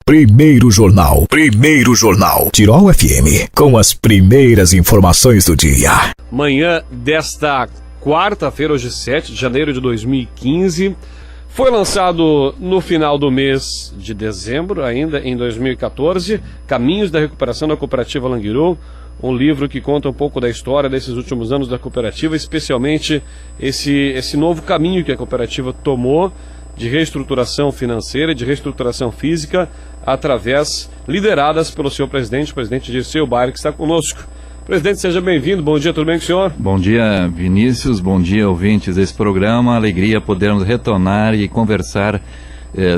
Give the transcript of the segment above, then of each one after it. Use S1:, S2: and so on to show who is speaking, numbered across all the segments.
S1: Primeiro Jornal. Tirol FM, com as primeiras informações do dia.
S2: Manhã desta quarta-feira, hoje 7 de janeiro de 2015, foi lançado no final do mês de dezembro, ainda em 2014, Caminhos da Recuperação da Cooperativa Languiru, um livro que conta um pouco da história desses últimos anos da cooperativa, especialmente esse novo caminho que a cooperativa tomou de reestruturação financeira e de reestruturação física, lideradas pelo seu presidente, o presidente Dirceu Bayer, que está conosco. Presidente, seja bem-vindo. Bom dia, tudo bem com o senhor?
S3: Bom dia, Vinícius. Bom dia, ouvintes desse programa. Alegria podermos retornar e conversar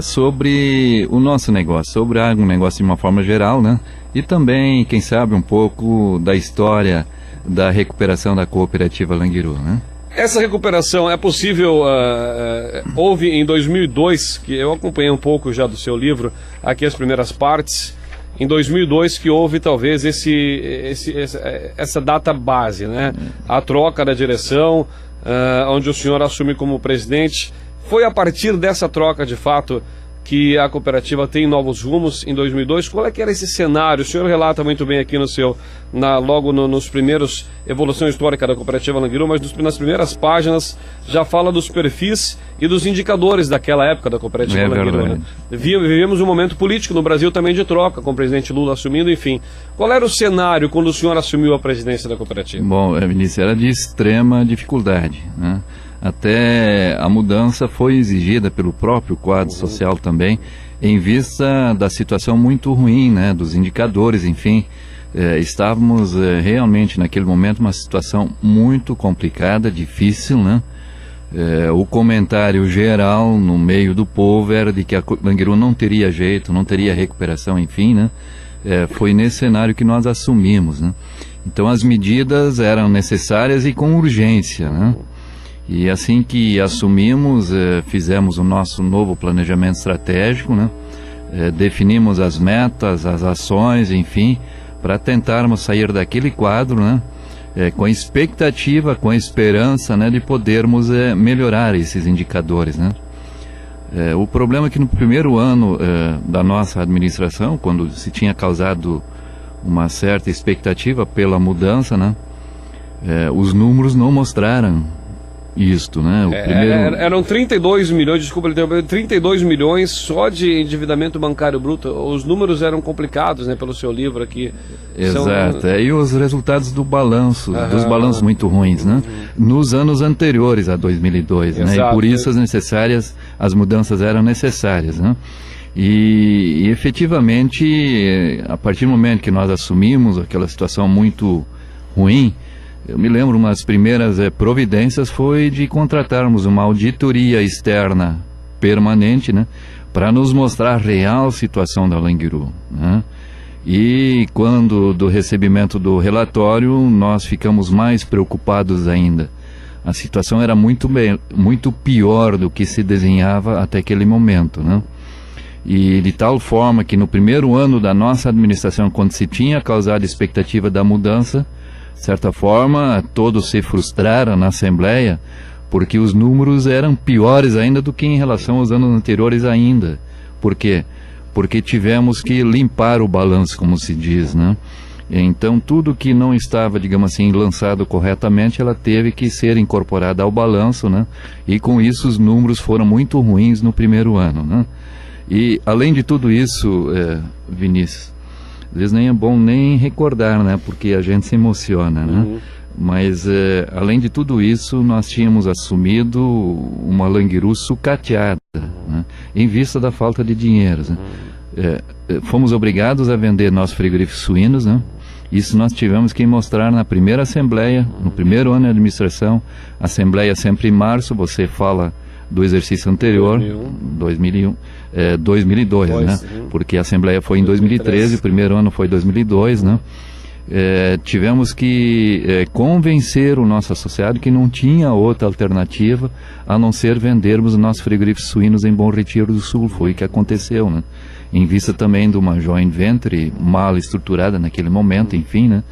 S3: sobre o nosso negócio, sobre o agronegócio de uma forma geral, né? E também, quem sabe, um pouco da história da recuperação da cooperativa Languiru, né?
S2: Essa recuperação é possível, houve em 2002, que eu acompanhei um pouco já do seu livro, aqui as primeiras partes, em 2002 que houve talvez essa data base, né? A troca da direção, onde o senhor assume como presidente. Foi a partir dessa troca, de fato, que a cooperativa tem novos rumos em 2002. Qual é que era esse cenário? O senhor relata muito bem aqui nos primeiros evolução histórica da cooperativa Languiru, mas nas primeiras páginas já fala dos perfis e dos indicadores daquela época da cooperativa Languiru, né? Vivemos um momento político no Brasil também de troca, com o presidente Lula assumindo, enfim. Qual era o cenário quando o senhor assumiu a presidência da cooperativa?
S3: Bom, Vinícius, era de extrema dificuldade, né? Até a mudança foi exigida pelo próprio quadro social também, em vista da situação muito ruim, né, dos indicadores, enfim. Estávamos realmente naquele momento numa situação muito complicada, difícil, né? O comentário geral no meio do povo era de que a Languiru não teria jeito, não teria recuperação, enfim, né? Foi nesse cenário que nós assumimos, né? Então as medidas eram necessárias e com urgência, né? E assim que assumimos, fizemos o nosso novo planejamento estratégico, né? Definimos as metas, as ações, enfim, para tentarmos sair daquele quadro, né? Com a expectativa, com a esperança, né, de podermos melhorar esses indicadores, né? O problema é que no primeiro ano da nossa administração, quando se tinha causado uma certa expectativa pela mudança, né? Os números não mostraram isto, né?
S2: Eram 32 milhões, 32 milhões só de endividamento bancário bruto. Os números eram complicados, né, pelo seu livro aqui.
S3: Exato, e os resultados do balanço, dos balanços muito ruins, né? Nos anos anteriores a 2002, né? E por isso as mudanças eram necessárias, né? E efetivamente, a partir do momento que nós assumimos aquela situação muito ruim, eu me lembro, uma das primeiras providências foi de contratarmos uma auditoria externa permanente, né, para nos mostrar a real situação da Languiru, né? E quando do recebimento do relatório, nós ficamos mais preocupados ainda. A situação era muito pior do que se desenhava até aquele momento, né? E de tal forma que no primeiro ano da nossa administração, quando se tinha causado a expectativa da mudança, de certa forma, todos se frustraram na Assembleia, porque os números eram piores ainda do que em relação aos anos anteriores ainda. Por quê? Porque tivemos que limpar o balanço, como se diz, né? Então, tudo que não estava, digamos assim, lançado corretamente, ela teve que ser incorporada ao balanço, né? E com isso os números foram muito ruins no primeiro ano, né? E, além de tudo isso, Vinícius, às vezes nem é bom nem recordar, né? Porque a gente se emociona, né? Mas, além de tudo isso, nós tínhamos assumido uma Languiru sucateada, né? Em vista da falta de dinheiro, né? Fomos obrigados a vender nossos frigoríficos suínos, né? Isso nós tivemos que mostrar na primeira assembleia, no primeiro ano de administração. Assembleia sempre em março, você fala do exercício anterior, 2002, né? Porque a Assembleia foi em 2013, o primeiro ano foi 2002, né? Tivemos que convencer o nosso associado que não tinha outra alternativa a não ser vendermos os nossos frigoríficos suínos em Bom Retiro do Sul. Foi o que aconteceu, né? Em vista também de uma joint venture mal estruturada naquele momento, enfim, né?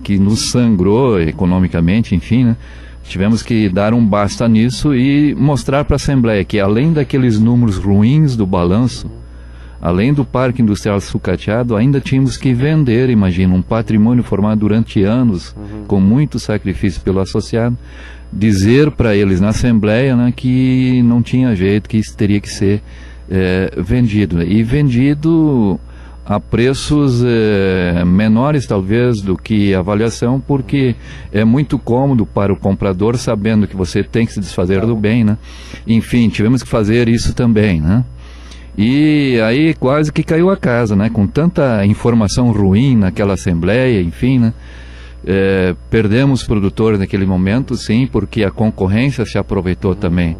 S3: Que nos sangrou economicamente, enfim, né? Tivemos que dar um basta nisso e mostrar para a Assembleia que, além daqueles números ruins do balanço, além do parque industrial sucateado, ainda tínhamos que vender, imagina, um patrimônio formado durante anos, com muito sacrifício pelo associado, dizer para eles na Assembleia, né, que não tinha jeito, que isso teria que ser vendido. E vendido a preços menores, talvez, do que a avaliação, porque é muito cômodo para o comprador, sabendo que você tem que se desfazer do bem, né? Enfim, tivemos que fazer isso também, né? E aí quase que caiu a casa, né? Com tanta informação ruim naquela Assembleia, enfim, né? Perdemos produtores naquele momento, sim, porque a concorrência se aproveitou também.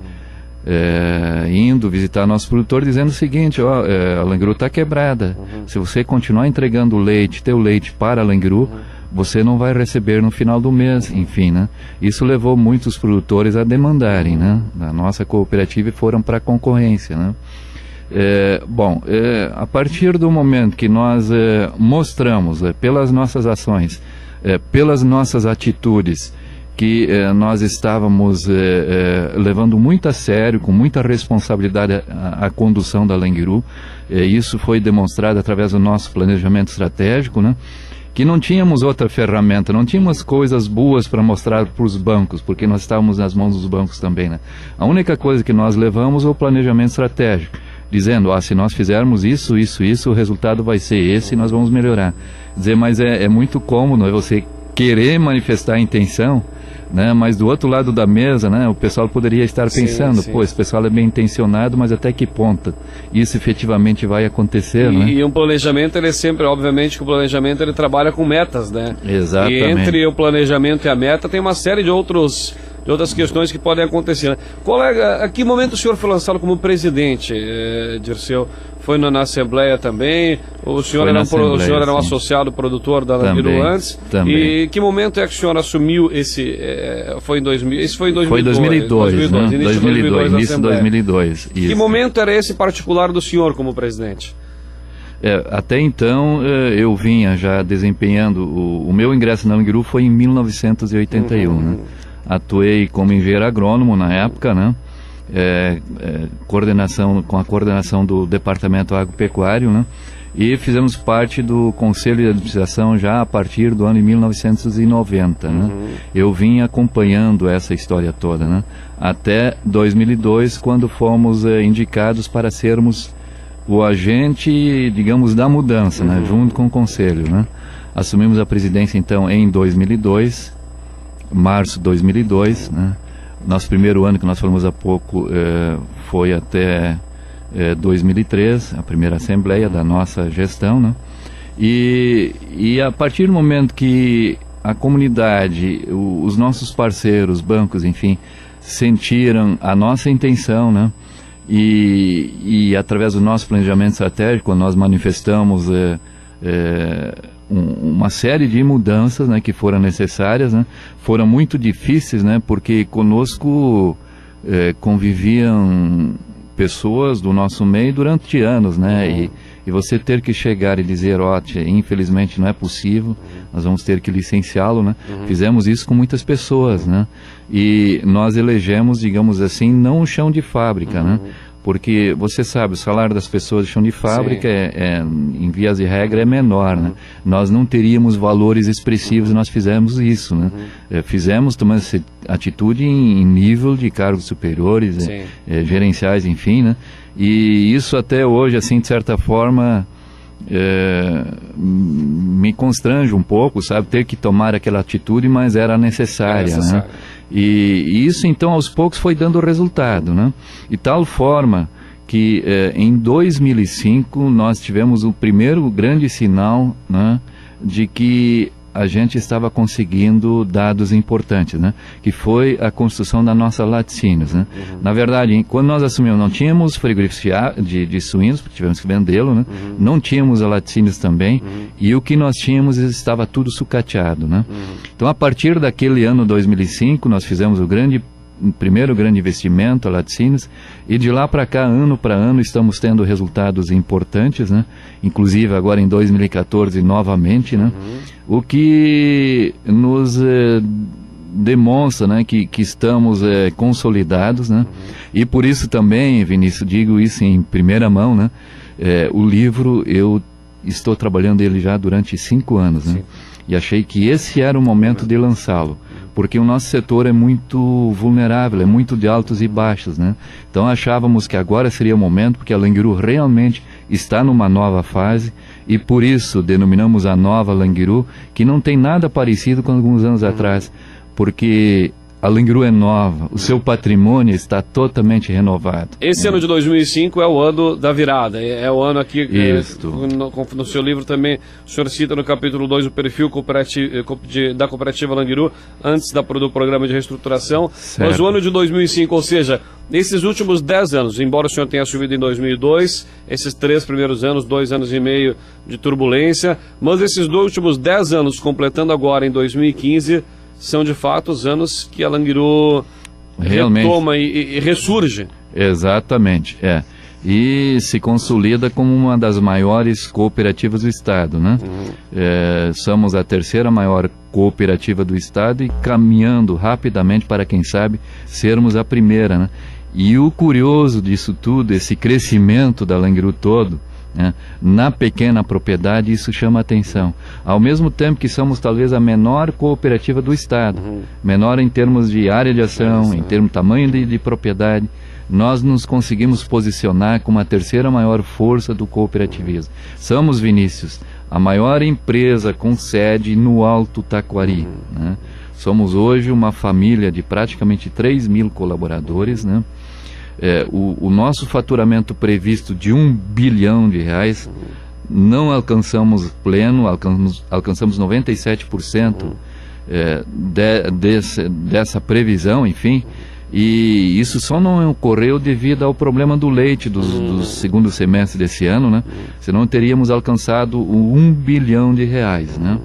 S3: Indo visitar nosso produtor dizendo o seguinte, a Langiru está quebrada, se você continuar entregando teu leite para a Langiru, você não vai receber no final do mês, enfim, né? Isso levou muitos produtores a demandarem, né? Da nossa cooperativa e foram para a concorrência, né? A partir do momento que nós mostramos, pelas nossas ações, pelas nossas atitudes, que nós estávamos levando muito a sério, com muita responsabilidade a condução da Langiru. Isso foi demonstrado através do nosso planejamento estratégico, né? Que não tínhamos outra ferramenta, não tínhamos coisas boas para mostrar para os bancos, porque nós estávamos nas mãos dos bancos também, né? A única coisa que nós levamos é o planejamento estratégico, dizendo, se nós fizermos isso, o resultado vai ser esse e nós vamos melhorar. Mas é muito cômodo você querer manifestar a intenção, né? Mas do outro lado da mesa, né, o pessoal poderia estar pensando, sim. Esse pessoal é bem intencionado, mas até que ponto isso efetivamente vai acontecer, né? E
S2: um planejamento, ele sempre, obviamente, que o planejamento ele trabalha com metas, né?
S3: Exatamente.
S2: E entre o planejamento e a meta tem uma série de outras questões que podem acontecer, né? Colega, a que momento o senhor foi lançado como presidente, Dirceu? Foi na Assembleia também? O senhor era um associado produtor da Langiru antes?
S3: Também.
S2: E que momento é que o senhor assumiu esse... foi em 2000? Isso foi em 2002.
S3: Foi 2002, né? Início de 2002. Isso.
S2: Que momento era esse particular do senhor como presidente?
S3: Até então eu vinha já desempenhando... O meu ingresso na Langiru foi em 1981, né? Atuei como engenheiro agrônomo na época, né? Com a coordenação do Departamento Agropecuário, né? E fizemos parte do Conselho de Administração já a partir do ano de 1990, né? Eu vim acompanhando essa história toda, né? Até 2002, quando fomos indicados para sermos o agente, digamos, da mudança, né? Junto com o Conselho, né? Assumimos a presidência, então, em 2002, março de 2002, né? Nosso primeiro ano, que nós falamos há pouco, foi até 2003, a primeira assembleia da nossa gestão, né? E a partir do momento que a comunidade, os nossos parceiros, bancos, enfim, sentiram a nossa intenção, né? E através do nosso planejamento estratégico, nós manifestamos uma série de mudanças, né, que foram necessárias, né? Foram muito difíceis, né, porque conosco conviviam pessoas do nosso meio durante anos, né? E você ter que chegar e dizer, infelizmente não é possível, nós vamos ter que licenciá-lo, né? Fizemos isso com muitas pessoas, né? E nós elegemos, digamos assim, não o chão de fábrica, né? Porque você sabe, o salário das pessoas de chão de fábrica em vias de regra é menor, né? Nós não teríamos valores expressivos, nós fizemos isso, né? Fizemos tomando essa atitude em nível de cargos superiores, gerenciais, enfim, né? E isso até hoje, assim, de certa forma, me constrange um pouco, sabe? Ter que tomar aquela atitude, mas era necessária, né? E isso, então, aos poucos foi dando resultado, né? De tal forma que em 2005 nós tivemos o primeiro grande sinal, né, de que a gente estava conseguindo dados importantes, né? Que foi a construção da nossa laticínios, né? Na verdade, quando nós assumimos, não tínhamos frigoríficos de suínos, porque tivemos que vendê-lo, né? Não tínhamos a laticínios também, e o que nós tínhamos estava tudo sucateado, né? Então, a partir daquele ano 2005, nós fizemos o primeiro grande investimento, a laticínios, e de lá para cá, ano para ano, estamos tendo resultados importantes, né? Inclusive agora em 2014 novamente, né? O que nos demonstra, né, que estamos consolidados, né? E por isso também, Vinícius, digo isso em primeira mão, né? O livro, eu estou trabalhando ele já durante 5 anos, né? E achei que esse era o momento de lançá-lo, porque o nosso setor é muito vulnerável, é muito de altos e baixos, né? Então achávamos que agora seria o momento, porque a Languiru realmente está numa nova fase, e por isso denominamos a nova Languiru, que não tem nada parecido com alguns anos atrás, porque a Languiru é nova, o seu patrimônio está totalmente renovado.
S2: Esse ano de 2005 é o ano da virada, é o ano aqui, no seu livro também, o senhor cita no capítulo 2 o perfil da cooperativa Languiru, antes do programa de reestruturação, certo. Mas o ano de 2005, ou seja, nesses últimos 10 anos, embora o senhor tenha assumido em 2002, esses 3 primeiros anos, 2 anos e meio de turbulência, mas esses 2 últimos 10 anos, completando agora em 2015, são de fato os anos que a Languiru realmente retoma e ressurge.
S3: Exatamente, e se consolida como uma das maiores cooperativas do Estado, né? Somos a 3ª maior cooperativa do Estado e caminhando rapidamente para, quem sabe, sermos a 1ª, né? E o curioso disso tudo, esse crescimento da Languiru todo, na pequena propriedade, isso chama atenção. Ao mesmo tempo que somos talvez a menor cooperativa do Estado, menor em termos de área de ação, em termos de tamanho de propriedade, nós nos conseguimos posicionar como a 3ª maior força do cooperativismo. Somos, Vinícius, a maior empresa com sede no Alto Taquari, né? Somos hoje uma família de praticamente 3.000 colaboradores, né? O nosso faturamento previsto de R$1 bilhão, não alcançamos pleno, alcançamos 97% dessa previsão, enfim, e isso só não ocorreu devido ao problema do leite do segundo semestre desse ano, né? Senão teríamos alcançado o R$1 bilhão, né?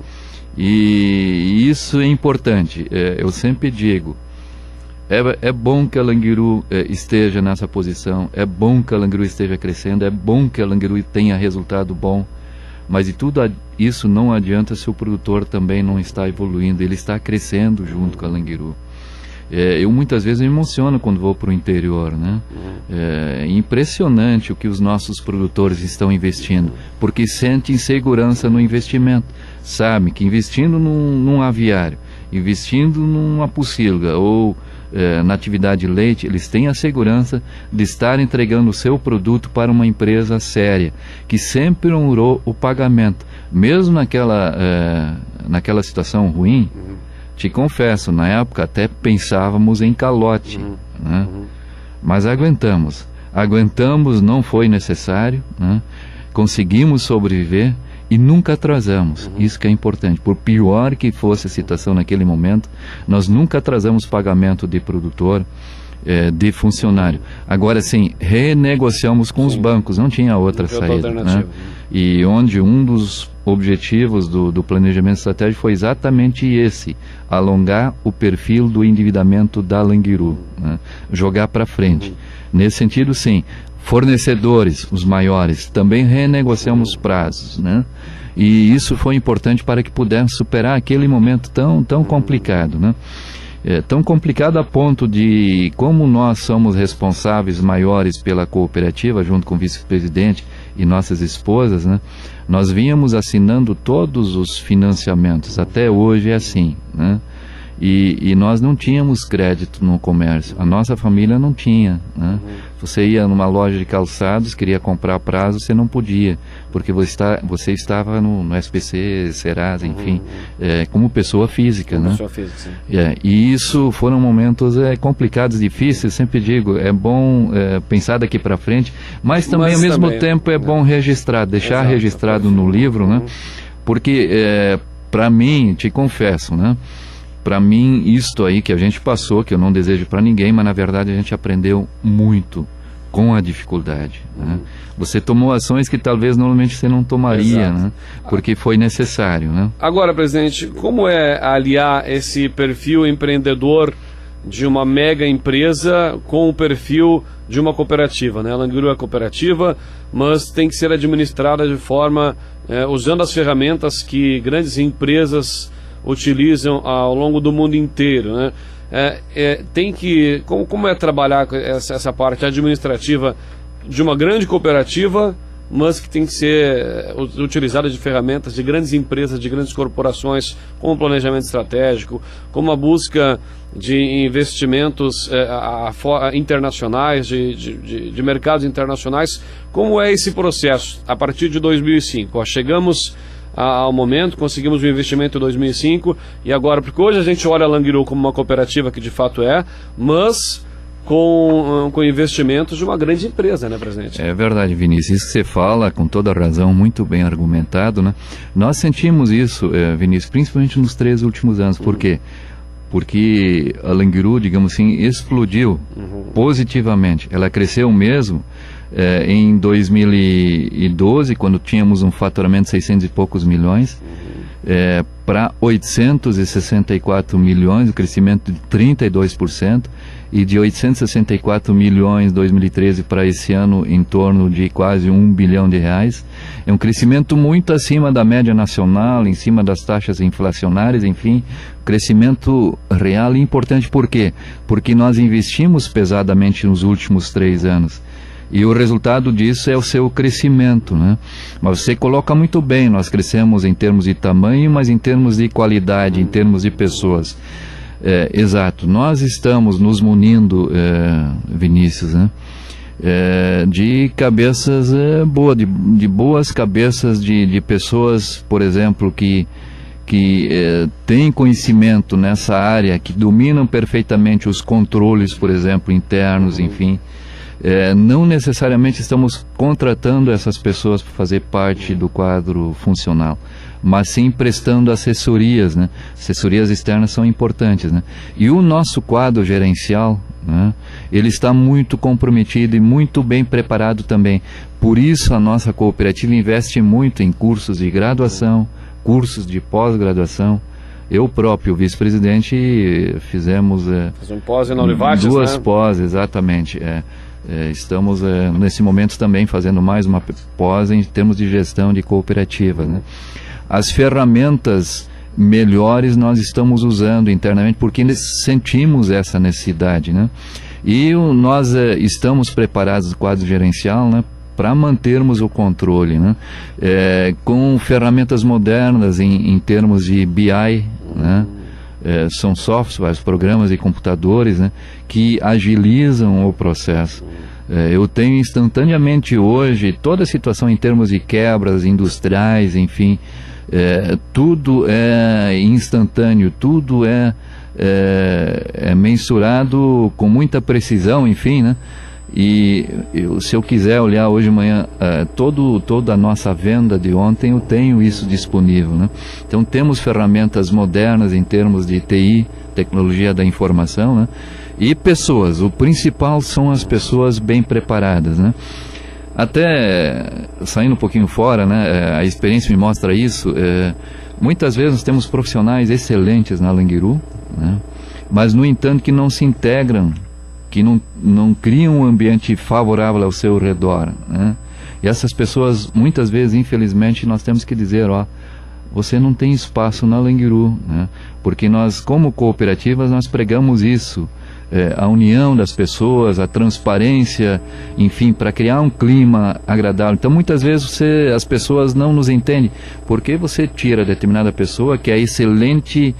S3: E isso é importante, eu sempre digo, é bom que a Languiru esteja nessa posição, é bom que a Languiru esteja crescendo, é bom que a Languiru tenha resultado bom, mas de tudo isso não adianta se o produtor também não está evoluindo, ele está crescendo junto com a Languiru. Eu muitas vezes me emociono quando vou para o interior, né? É impressionante o que os nossos produtores estão investindo, porque sentem segurança no investimento, sabem que investindo num aviário, investindo numa pocilga ou na atividade de leite, eles têm a segurança de estar entregando o seu produto para uma empresa séria, que sempre honrou o pagamento, mesmo naquela situação ruim. Te confesso, na época até pensávamos em calote, né? Mas aguentamos, não foi necessário, né? Conseguimos sobreviver e nunca atrasamos, isso que é importante. Por pior que fosse a situação naquele momento, nós nunca atrasamos pagamento de produtor, de funcionário. Agora sim, renegociamos com os bancos, não tinha outra saída, né? E onde um dos objetivos do planejamento estratégico foi exatamente esse, alongar o perfil do endividamento da Languiru, né? Jogar para frente. Nesse sentido, sim, fornecedores, os maiores, também renegociamos prazos, né? E isso foi importante para que pudéssemos superar aquele momento tão complicado, né? Tão complicado a ponto de, como nós somos responsáveis maiores pela cooperativa, junto com o vice-presidente e nossas esposas, né? Nós vínhamos assinando todos os financiamentos, até hoje é assim, né? E nós não tínhamos crédito no comércio, a nossa família não tinha, né? Você ia numa loja de calçados, queria comprar a prazo, você não podia, porque você estava no SPC, Serasa, enfim, como pessoa física, né? Pessoa física, sim. E isso foram momentos complicados, difíceis, sempre digo, é bom pensar daqui para frente, mas também ao mesmo tempo é bom registrar, deixar registrado no livro, né? Porque para mim, te confesso, né? Para mim, isto aí que a gente passou, que eu não desejo para ninguém, mas na verdade a gente aprendeu muito com a dificuldade, né? Você tomou ações que talvez normalmente você não tomaria, né? Porque foi necessário, né?
S2: Agora, presidente, como é aliar esse perfil empreendedor de uma mega empresa com o perfil de uma cooperativa, né? A Languiru é cooperativa, mas tem que ser administrada de forma, usando as ferramentas que grandes empresas utilizam ao longo do mundo inteiro, né? Tem que, como é trabalhar essa parte administrativa de uma grande cooperativa mas que tem que ser utilizada de ferramentas de grandes empresas, de grandes corporações, como o planejamento estratégico, como a busca de investimentos internacionais, de mercados internacionais. Como é esse processo a partir de 2005? Chegamos ao momento, conseguimos um investimento em 2005 e agora, porque hoje a gente olha a Languiru como uma cooperativa que de fato mas com investimentos de uma grande empresa, né, presidente?
S3: É verdade, Vinícius, isso que você fala com toda razão, muito bem argumentado, né? Nós sentimos isso, Vinícius, principalmente nos 3 últimos anos. Por quê? Porque a Languiru, digamos assim, explodiu positivamente. Ela cresceu mesmo em 2012, quando tínhamos um faturamento de 600 e poucos milhões, para 864 milhões, um crescimento de 32%, e de 864 milhões em 2013 para esse ano em torno de quase R$1 bilhão. É um crescimento muito acima da média nacional, em cima das taxas inflacionárias, enfim, crescimento real e importante. Por quê? Porque nós investimos pesadamente nos últimos 3 anos. E o resultado disso é o seu crescimento, né? Mas você coloca muito bem, nós crescemos em termos de tamanho, mas em termos de qualidade, em termos de pessoas. Exato, nós estamos nos munindo, Vinícius, né? De cabeças de boas cabeças de pessoas, por exemplo, que têm conhecimento nessa área, que dominam perfeitamente os controles, por exemplo, internos, enfim. Não necessariamente estamos contratando essas pessoas para fazer parte do quadro funcional, mas sim prestando assessorias, né? Assessorias externas são importantes, né? E o nosso quadro gerencial, né, ele está muito comprometido e muito bem preparado também. Por isso a nossa cooperativa investe muito em cursos de graduação, cursos de pós-graduação. Eu próprio, vice-presidente, fizemos
S2: um pós na Univates,
S3: 2
S2: né?
S3: pós, exatamente. Estamos nesse momento também fazendo mais uma pós em termos de gestão de cooperativas, né? As ferramentas melhores nós estamos usando internamente porque sentimos essa necessidade, né? E nós estamos preparados no quadro gerencial, né, para mantermos o controle, né? Com ferramentas modernas em termos de BI, né? São softwares, programas e computadores, né, que agilizam o processo. Eu tenho instantaneamente hoje toda a situação em termos de quebras industriais, enfim, tudo é instantâneo, tudo é mensurado com muita precisão, enfim, né? E se eu quiser olhar hoje de manhã toda a nossa venda de ontem, eu tenho isso disponível, né? Então temos ferramentas modernas em termos de TI, tecnologia da informação, né? E pessoas, o principal são as pessoas bem preparadas, né? Até saindo um pouquinho fora, né, a experiência me mostra isso. Muitas vezes nós temos profissionais excelentes na Languiru, né, mas no entanto que não se integram, que não criam um ambiente favorável ao seu redor, né? E essas pessoas, muitas vezes, infelizmente, nós temos que dizer, você não tem espaço na Languiru, né? Porque nós, como cooperativas, nós pregamos isso, a união das pessoas, a transparência, enfim, para criar um clima agradável. Então, muitas vezes as pessoas não nos entendem, porque você tira determinada pessoa que é excelente,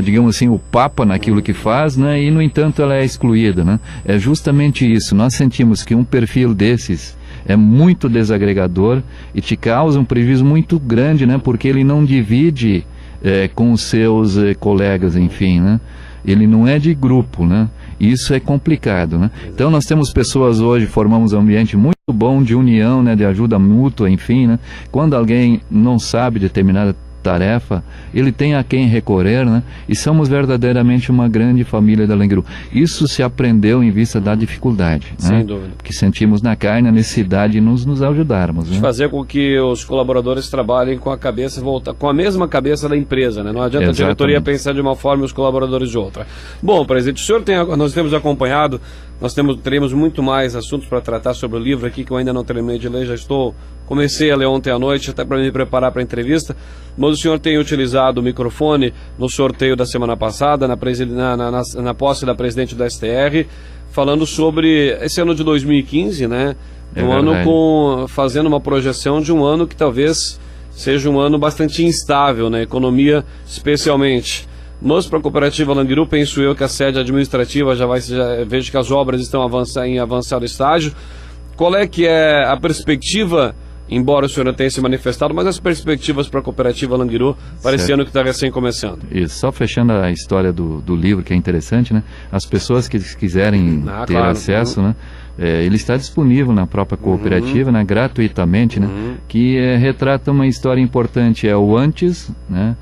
S3: digamos assim, o papa naquilo que faz, né, e no entanto ela é excluída, né? É justamente isso, nós sentimos que um perfil desses é muito desagregador e te causa um prejuízo muito grande, né, porque ele não divide com os seus colegas, enfim, né? Ele não é de grupo, né? Isso é complicado, né? Então nós temos pessoas hoje, formamos um ambiente muito bom de união, né, de ajuda mútua, enfim, né? Quando alguém não sabe determinada tarefa, ele tem a quem recorrer, né? E somos verdadeiramente uma grande família da Languiru. Isso se aprendeu em vista da dificuldade,
S2: sem
S3: né,
S2: dúvida,
S3: que sentimos na carne, a necessidade de nos ajudarmos, né?
S2: De fazer com que os colaboradores trabalhem com a cabeça com a mesma cabeça da empresa, né? Não adianta Exatamente. A diretoria pensar de uma forma e os colaboradores de outra. Bom, presidente, o senhor nós temos acompanhado, teremos muito mais assuntos para tratar sobre o livro aqui, que eu ainda não terminei de ler, comecei a ler ontem à noite, até para me preparar para a entrevista, mas o senhor tem utilizado o microfone no sorteio da semana passada, na posse da presidente da STR, falando sobre esse ano de 2015, né? Fazendo uma projeção de um ano que talvez seja um ano bastante instável na economia, especialmente. Mas para a cooperativa Langiru, penso eu que a sede administrativa vejo que as obras estão em avançado estágio. Qual é que é a perspectiva, embora o senhor não tenha se manifestado, mas as perspectivas para a cooperativa Langiru para esse ano que está recém começando?
S3: Isso, só fechando a história do livro, que é interessante, né? As pessoas que quiserem ter acesso, né? Ele está disponível na própria cooperativa, né? Gratuitamente, né? Que retrata uma história importante, o antes, né?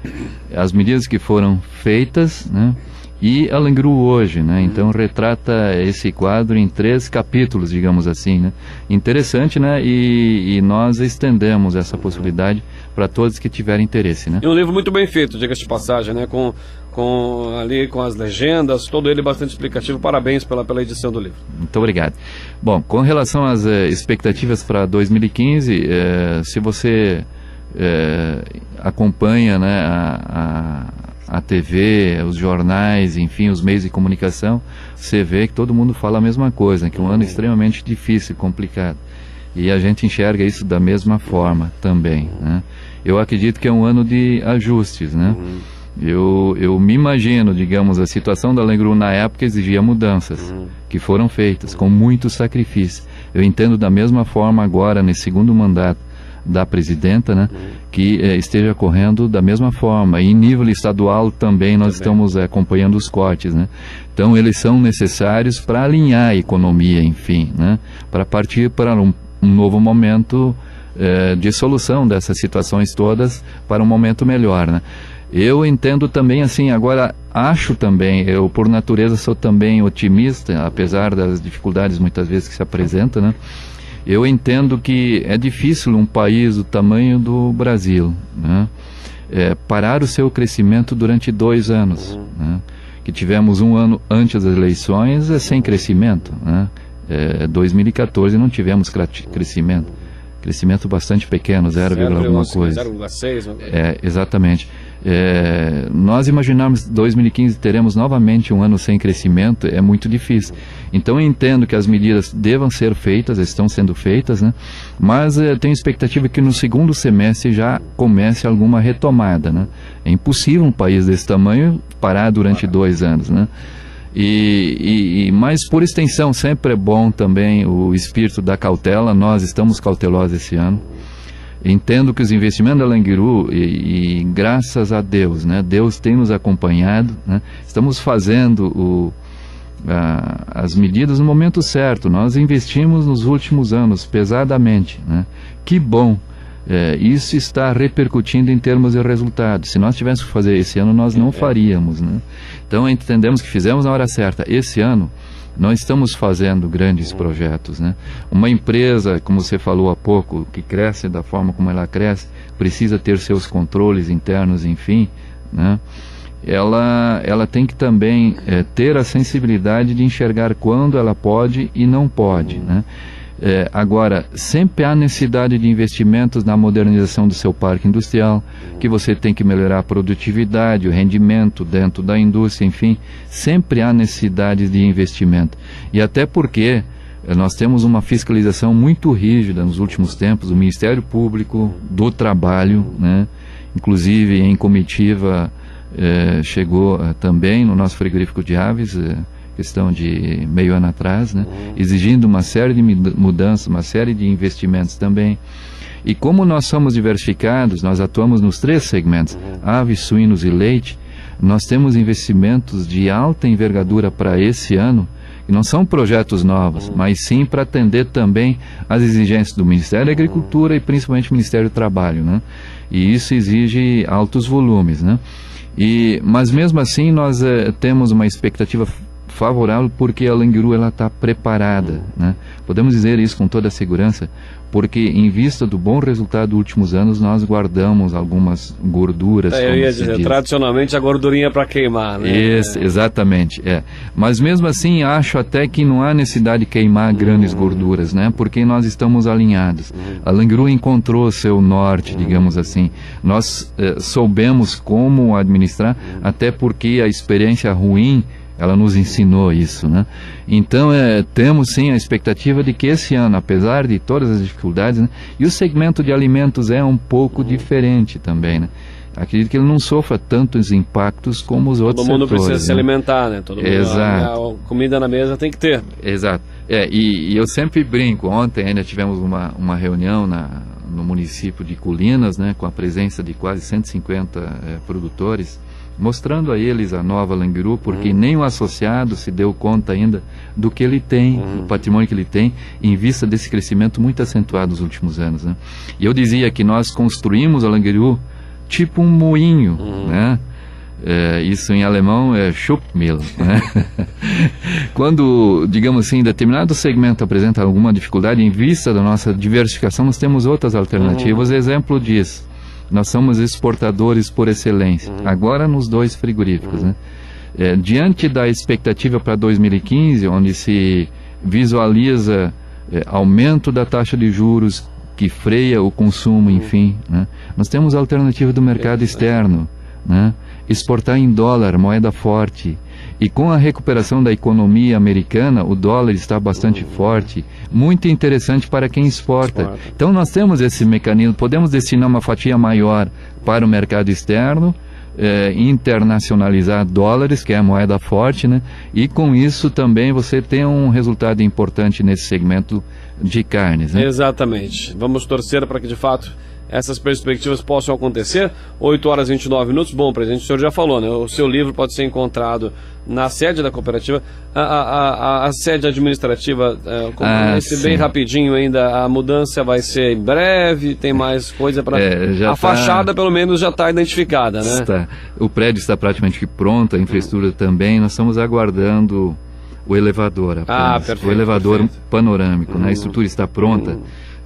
S3: As medidas que foram feitas, né? E a Langiru hoje, né? Então retrata esse quadro em 3 capítulos, digamos assim, né? Interessante, né? E nós estendemos essa possibilidade para todos que tiverem interesse, né?
S2: E um livro muito bem feito, diga-se de passagem, né? Com as legendas, todo ele bastante explicativo. Parabéns pela edição do livro.
S3: Muito obrigado. Bom, com relação às expectativas para 2015, se você acompanha, né, a TV, os jornais, enfim, os meios de comunicação, você vê que todo mundo fala a mesma coisa, que é um ano extremamente difícil, complicado. E a gente enxerga isso da mesma forma também, né? Eu acredito que é um ano de ajustes, né? Eu me imagino, digamos, a situação da Langiru na época exigia mudanças, que foram feitas com muito sacrifício. Eu entendo da mesma forma agora, nesse segundo mandato da presidenta, né, que esteja correndo da mesma forma. E em nível estadual também nós estamos acompanhando os cortes, né? Então eles são necessários para alinhar a economia, enfim, né, para partir para um novo momento de solução dessas situações todas para um momento melhor, né? Eu entendo também assim, agora acho também, eu por natureza sou também otimista, apesar das dificuldades muitas vezes que se apresentam, né? Eu entendo que é difícil um país do tamanho do Brasil, né, parar o seu crescimento durante 2 anos, né, que tivemos um ano antes das eleições sem crescimento, né, 2014 não tivemos crescimento bastante pequeno, 0, alguma coisa.
S2: 0,6.
S3: Exatamente. Nós imaginarmos que 2015 teremos novamente um ano sem crescimento é muito difícil. Então eu entendo que as medidas devam ser feitas, estão sendo feitas, né? Mas tenho expectativa que no segundo semestre já comece alguma retomada, né? É impossível um país desse tamanho parar durante 2 anos, né? Mas por extensão sempre é bom também o espírito da cautela. Nós estamos cautelosos esse ano. Entendo que os investimentos da Langiru, e graças a Deus, né, Deus tem nos acompanhado, né, estamos fazendo as medidas no momento certo. Nós investimos nos últimos anos pesadamente, né? Que bom, isso está repercutindo em termos de resultados. Se nós tivéssemos que fazer esse ano, nós não faríamos, né? Então entendemos que fizemos na hora certa. Esse ano nós estamos fazendo grandes projetos, né? Uma empresa, como você falou há pouco, que cresce da forma como ela cresce, precisa ter seus controles internos, enfim, né? Ela tem que também ter a sensibilidade de enxergar quando ela pode e não pode, né? Agora, sempre há necessidade de investimentos na modernização do seu parque industrial, que você tem que melhorar a produtividade, o rendimento dentro da indústria, enfim, sempre há necessidade de investimento. E até porque nós temos uma fiscalização muito rígida nos últimos tempos, o Ministério Público do Trabalho, né? Inclusive em comitiva chegou também no nosso frigorífico de aves, questão de meio ano atrás, né? Exigindo uma série de mudanças, uma série de investimentos também. E como nós somos diversificados, nós atuamos nos 3 segmentos, aves, suínos e leite, nós temos investimentos de alta envergadura para esse ano, que não são projetos novos, mas sim para atender também às exigências do Ministério da Agricultura e principalmente do Ministério do Trabalho, né? E isso exige altos volumes, né? Mas mesmo assim nós temos uma expectativa favorável porque a Langiru está preparada, né? Podemos dizer isso com toda a segurança, porque em vista do bom resultado dos últimos anos, nós guardamos algumas gorduras.
S2: Eu ia dizer, tradicionalmente a gordurinha é para queimar, né?
S3: Exatamente, Mas mesmo assim, acho até que não há necessidade de queimar grandes gorduras, né? Porque nós estamos alinhados. A Langiru encontrou seu norte, digamos assim. Nós soubemos como administrar, até porque a experiência ruim Ela nos ensinou isso, né? Então, temos sim a expectativa de que esse ano, apesar de todas as dificuldades, né, e o segmento de alimentos é um pouco diferente também, né? Acredito que ele não sofra tantos impactos como os outros setores.
S2: Todo mundo precisa se alimentar, né? Todo mundo,
S3: exato.
S2: A comida na mesa tem que ter.
S3: Exato. E eu sempre brinco, ontem ainda tivemos uma reunião no município de Colinas, né, com a presença de quase 150 produtores, mostrando a eles a nova Languiru, porque nem o associado se deu conta ainda do que ele tem, do patrimônio que ele tem, em vista desse crescimento muito acentuado nos últimos anos, né? E eu dizia que nós construímos a Languiru tipo um moinho, né? Isso em alemão é Schubmill, né? Quando, digamos assim, determinado segmento apresenta alguma dificuldade, em vista da nossa diversificação, nós temos outras alternativas. Exemplo disso, nós somos exportadores por excelência, agora nos 2 frigoríficos, né? Diante da expectativa para 2015, onde se visualiza aumento da taxa de juros que freia o consumo, enfim, né? Nós temos a alternativa do mercado externo, né? Exportar em dólar, moeda forte, e com a recuperação da economia americana, o dólar está bastante forte, muito interessante para quem exporta. Então nós temos esse mecanismo, podemos destinar uma fatia maior para o mercado externo, internacionalizar dólares, que é a moeda forte, né? E com isso também você tem um resultado importante nesse segmento de carnes, né?
S2: Exatamente. Vamos torcer para que de fato essas perspectivas possam acontecer. 8 horas e 29 minutos. Bom, presidente, o senhor já falou, né? O seu livro pode ser encontrado na sede da cooperativa. A sede administrativa, bem rapidinho ainda, a mudança vai ser em breve, tem mais coisa para... fachada pelo menos já está identificada, né?
S3: Está. O prédio está praticamente pronto, a infraestrutura também. Nós estamos aguardando o elevador apenas.
S2: Perfeito,
S3: o elevador
S2: perfeito.
S3: Panorâmico, né? A estrutura está pronta.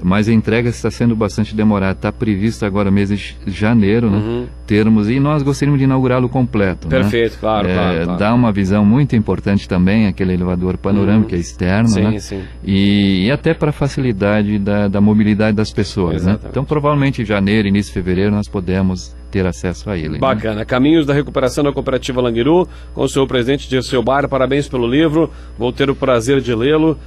S3: Mas a entrega está sendo bastante demorada. Está previsto agora mês de janeiro, né, termos, e nós gostaríamos de inaugurá-lo completo.
S2: Perfeito, né? Claro.
S3: Dá uma visão muito importante também, aquele elevador panorâmico externo,
S2: sim,
S3: né?
S2: Sim.
S3: E até para a facilidade da mobilidade das pessoas. Né? Então, provavelmente em janeiro, início de fevereiro, nós podemos ter acesso a ele.
S2: Bacana.
S3: Né?
S2: Caminhos da recuperação da cooperativa Languiru, com o seu presidente Dirceu Bar. Parabéns pelo livro. Vou ter o prazer de lê-lo.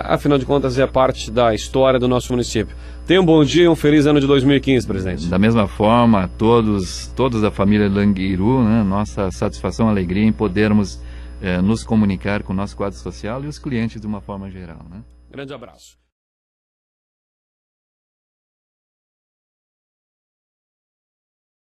S2: Afinal de contas, é parte da história do nosso município. Tenha um bom dia e um feliz ano de 2015, presidente.
S3: Da mesma forma, todos da família Languiru, né, nossa satisfação e alegria em podermos nos comunicar com o nosso quadro social e os clientes de uma forma geral. Né?
S2: Grande abraço.